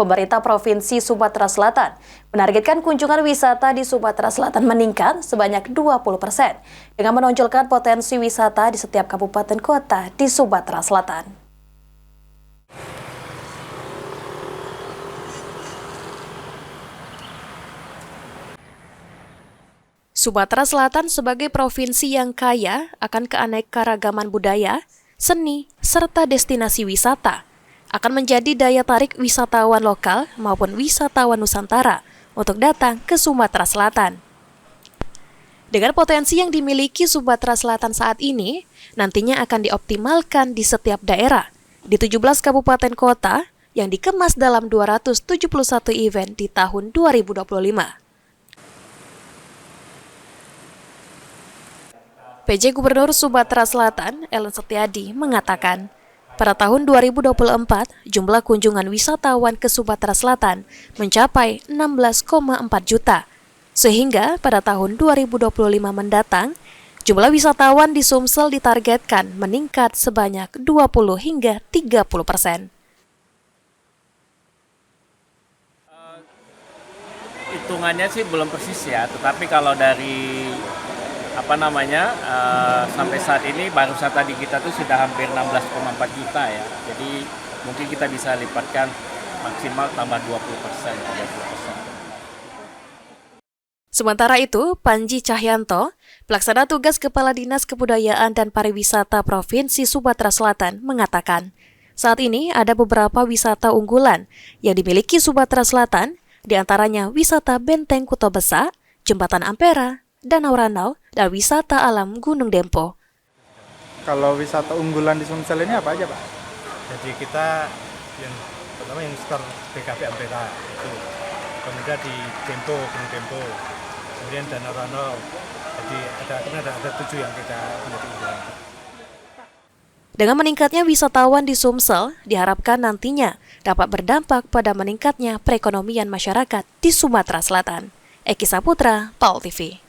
pemerintah Provinsi Sumatera Selatan menargetkan kunjungan wisata di Sumatera Selatan meningkat sebanyak 20% dengan menonjolkan potensi wisata di setiap kabupaten kota di Sumatera Selatan. Sumatera Selatan sebagai provinsi yang kaya akan keanekaragaman budaya, seni, serta destinasi wisata akan menjadi daya tarik wisatawan lokal maupun wisatawan Nusantara untuk datang ke Sumatera Selatan. Dengan potensi yang dimiliki Sumatera Selatan saat ini, nantinya akan dioptimalkan di setiap daerah, di 17 kabupaten kota yang dikemas dalam 271 event di tahun 2025. PJ Gubernur Sumatera Selatan, Ellen Setiadi, mengatakan, pada tahun 2024, jumlah kunjungan wisatawan ke Sumatera Selatan mencapai 16,4 juta. Sehingga pada tahun 2025 mendatang, jumlah wisatawan di Sumsel ditargetkan meningkat sebanyak 20 hingga 30%. Hitungannya sih belum persis ya, tetapi kalau dari sampai saat ini pariwisata di kita tuh sudah hampir 16,4 juta ya. Jadi mungkin kita bisa lipatkan maksimal tambah 20%. Sementara itu, Panji Cahyanto, Pelaksana Tugas Kepala Dinas Kebudayaan dan Pariwisata Provinsi Sumatera Selatan, mengatakan, saat ini ada beberapa wisata unggulan yang dimiliki Sumatera Selatan, diantaranya wisata Benteng Kuto Besa, Jembatan Ampera, Danau Ranau, dan wisata alam Gunung Dempo. Kalau wisata unggulan di Sumsel ini apa aja, Pak? Jadi kita yang pertama yang store BKP Ampera itu, kemudian di Dempo, Gunung Dempo, kemudian Danau Ranau. Jadi ada 7 yang kita menjadi unggulan. Dengan meningkatnya wisatawan di Sumsel, diharapkan nantinya dapat berdampak pada meningkatnya perekonomian masyarakat di Sumatera Selatan. Eki Saputra, PAL TV.